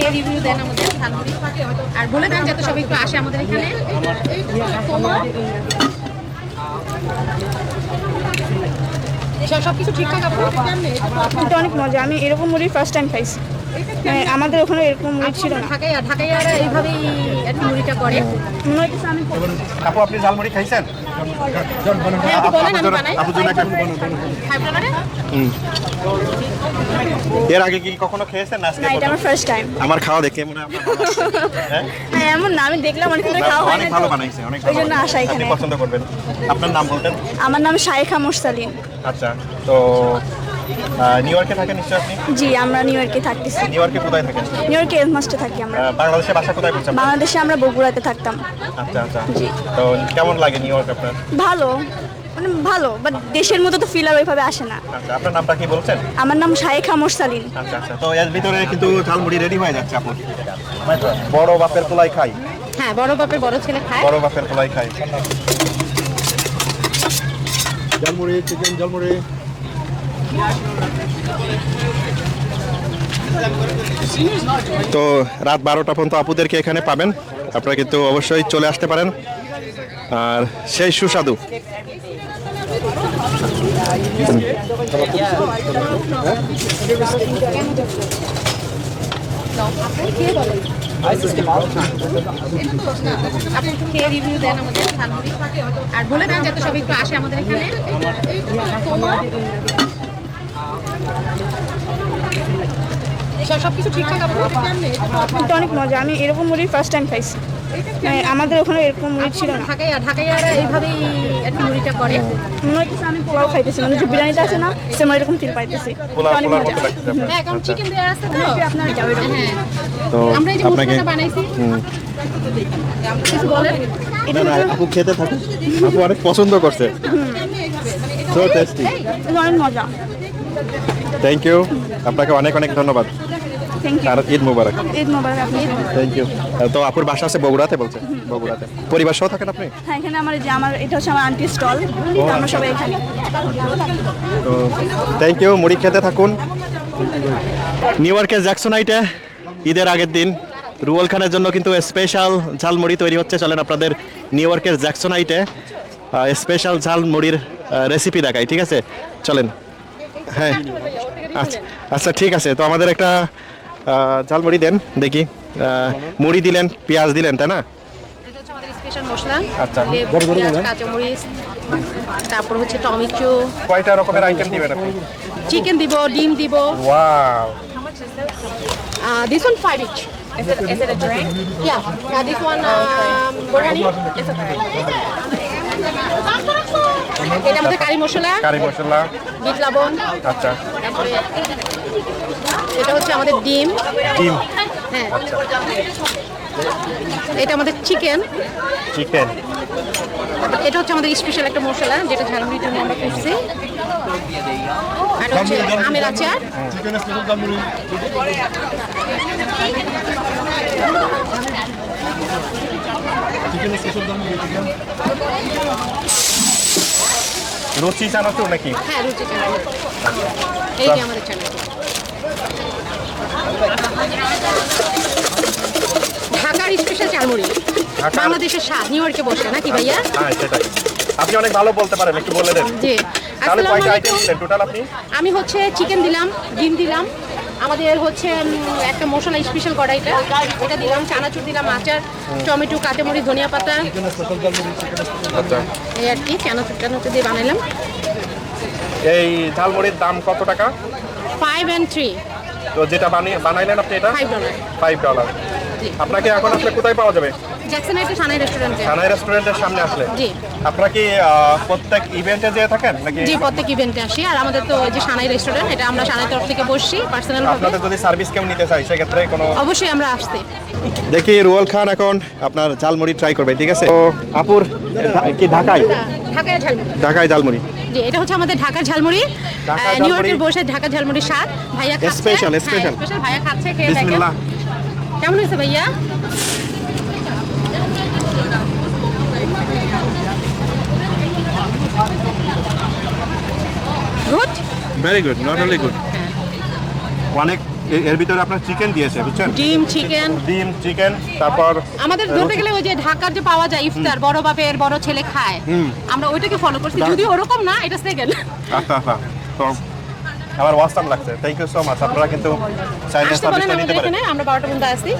খেয়ে রিভিউ দেন আমাদের ঝালমুড়ি আর বলে দেন যাতে সবাই একটু আসে আমাদের এখানে। সবকিছু ঠিকঠাক এটা অনেক মজা। আমি এরকম মুড়ি ফার্স্ট টাইম খাইছি, আমাদের ওখানে এরকম মুড়ি ছিল না। ঢাকাইয়ারা এইভাবেই একটা মুড়িটা করে। মনে হচ্ছে আমি আপু আপনি ঝালমুড়ি খাইছেন? এর আগে কি কখনো খেয়েছেন? আজকে না, এটা আমার ফার্স্ট টাইম। আমার খাওয়া দেখে মনে হয় আপনার ভালো লাগছে। হ্যাঁ এমন না, আমি দেখলাম অনেক দিন খাওয়া হয় অনেক না, ভালো বানাইছে, অনেক ভালো। ওই জন্য আসা এখানে। আপনি পছন্দ করবেন। আপনার নাম বলতেন? আমার নাম শায়েখা মোরসালিন। আচ্ছা, তো নিউ ইয়র্কে থাকেন নিশ্চয়ই আপনি? জি, আমরা নিউ ইয়র্কে থাকতেছি। নিউ ইয়র্কে কোথায় থাকেন? নিউ ইয়র্কে এলমাস্টে থাকি আমরা। বাংলাদেশে বাসা কোথায় করছেন? বাংলাদেশে আমরা বগুড়াতে থাকতাম। আচ্ছা আচ্ছা, তো কেমন লাগে নিউ ইয়র্ক আপনার? ভালো, মানে ভালো, বাট দেশের মতো তো ফিল আর ওইভাবে আসে না। আচ্ছা, আপনার নামটা কি বলছেন? আমার নাম শায়েখা মোরসালিন। আচ্ছা আচ্ছা, তো এর ভিতরে কিন্তু ঝালমুড়ি রেডি হয়ে যাচ্ছে আপু। বড় বাপের কোলাই খাই। হ্যাঁ, বড় বাপের বড় ছেলে খায়। বড় বাপের কোলাই খাই। ঝালমুড়ি, চিকেন ঝালমুড়ি। তো রাত 12টা পর্যন্ত আপুদেরকে এখানে পাবেন, আপনারা কিন্তু অবশ্যই চলে আসতে পারেন। আর সেই সুস্বাদু আপনি একটু খেয়ে রিভিউ দেন আমাদের ঝালমুড়ি আর বলে দেন যাতে সবাই একটু আসে আমাদের এখানে। সবকিছু ঠিকঠাক এটা অনেক মজা। আমি এরকম মুড়ি ফার্স্ট টাইম খাইছি, আমাদের ওখানে এরকম মুড়ি ছিল না। ঢাকাইয়ারা এইভাবেই একটা মুড়িটা করে। মনে হচ্ছে আমি পোলাও খাইতেছি, মানে যে বিরিয়ানিটা আছে না, সেম এরকম ফিল পাইতেছি। অনেক মজা। হ্যাঁ, কারণ চিকেন দেওয়া আছে তো আপনার যাবে। হ্যাঁ, তো আমরা এই যে আপনাকে মশলাটা বানাইছি। কিছু বলেন? না না, আপু খেতে থাকুন, আপু অনেক পছন্দ করছে। সো টেস্টি, এটা অনেক মজা। থ্যাংক ইউ, আপনাকে অনেক অনেক ধন্যবাদ। Thank you. আর ঈদ মুবারক। ঈদ মোবারক আপনাকে। Thank you. তো আপুর বাসা আছে বগুড়াতে বলছে? বগুড়াতে। পরিবার সহ থাকেন আপনি? হ্যাঁ, এখানে আমার এটা হচ্ছে আমার আন্টির স্টল, আমরা সবাই এখানে। তো থ্যাংক ইউ, মুড়ি খেতে থাকুন। নিউ ইয়র্কের জ্যাকসনাইটে ঈদের আগের দিন রুয়েল খানের জন্য কিন্তু স্পেশাল ঝালমুড়ি তৈরি হচ্ছে। চলেন আপনাদের নিউ ইয়র্কের জ্যাকসনাইটে স্পেশাল ঝালমুড়ির রেসিপি দেখাই, ঠিক আছে? চলেন। হ্যাঁ আচ্ছা আচ্ছা, ঠিক আছে। তো আমাদের একটা ঝালমুড়ি দেন দেখি। মুড়ি দিলেন, পেঁয়াজ দিলেন, তাই না? এটা হচ্ছে আমাদের স্পেশাল মশলা। আচ্ছা, পেঁয়াজ, কাঁচামরিচ, তারপর হচ্ছে টমেটো। কয়টা রকমের আইটেম দিবেন আপনি? চিকেন দিব, ডিম দিব। Wow, This one 5 each. Is it a drink? Yeah. This one biryani. এটা আমাদের কারি মশলা, কারি মশলা, বিট লবণ। আচ্ছা, তারপরে এটা হচ্ছে আমাদের ডিম। ডিম, হ্যাঁ, এটা আমাদের চিকেন। চিকেন, এটা হচ্ছে আমাদের স্পেশাল একটা মশলা যেটা ঝালমুড়ির জন্য আমরা করছি। আর হচ্ছে আমের আচার। রুচি চানাচুর নাকি? হ্যাঁ, রুচি চানাচুর। এই যে আমাদের চানাচুর। ঢাকার স্পেশাল ঝালমুড়ি, বাংলাদেশের স্বাদ, নিউ ইয়র্কে বসে নাকি ভাইয়া? হ্যাঁ সেটাই। আপনি অনেক ভালো বলতে পারেন, একটু বলে দেন। জি, তাহলে আসসালামু কয়টা আইটেম আলাইকুম। দিলেন টোটাল আপনি? আমি হচ্ছে চিকেন দিলাম, ডিম দিলাম, আমাদের হচ্ছে একটা মশলা স্পেশাল কড়াইটা এটা দিলাম, চানাচুর দিলাম, আচার, টমেটো, কাঁচামরিচ, ধনিয়া পাতা, আচ্ছা, এই আর কি। চানাচুর দিয়ে বানালাম। এই ঝালমুড়ির দাম কত টাকা? 5 and 3 তো যেটা বানাইলেন আপনি এটা $5। $5। জি। আপনাকে এখন আসলে কোথায় পাওয়া যাবে? জ্যাকসনাইটে সানাই রেস্টুরেন্টে। সানাই রেস্টুরেন্টের সামনে আসলে? জি। আপনারা কি প্রত্যেক ইভেন্টে যেয়ে থাকেন নাকি? জি, প্রত্যেক ইভেন্টে আসি। আর আমাদের তো ওই যে সানাই রেস্টুরেন্ট, এটা আমরা সানাই তরফ থেকে বসছি পার্সোনাল ভাবে। আপনাদের যদি সার্ভিস কেউ নিতে চাই সেক্ষেত্রে কোনো? অবশ্যই আমরা আসছি। দেখি রুয়েল খান এখন আপনার ঝালমুড়ি ট্রাই করবে, ঠিক আছে? তো আপুর কি ঢাকায়? ঢাকায় ঝালমুড়ি। ঢাকায় ঝালমুড়ি। জি, এটা হচ্ছে আমাদের ঢাকার ঝালমুড়ি। নিউ ইয়র্কের বসে ঢাকার ঝালমুড়ি স্বাদ। ভাইয়া খাচ্ছে। স্পেশাল। স্পেশাল ভাইয়া খাচ্ছে, খেয়ে দেখেন। বিসমিল্লাহ। কেমন হয়েছে ভাইয়া? Good, very good, not only good, অনেক এর ভিতরে আপনার চিকেন দিয়েছে বুঝছেন, ডিম, চিকেন। ডিম, চিকেন, তারপর আমাদের ধরতে গেলে ওই যে ঢাকার যে পাওয়া যায় ইফতার, বড় বাপের বড় ছেলে খায়, আমরা ওইটাকে ফলো করছি, যদিও ওরকম না, এটা সেকেন্ড। আচ্ছা আচ্ছা, তো আমার ওয়াস্তাম লাগছে। Thank you so much. আপনারা কিন্তু চাইলে আসতে বলেন সার্ভিসটা নিতে আমাদের পারেন। এখানে, আমরা 12টা পর্যন্ত আসি।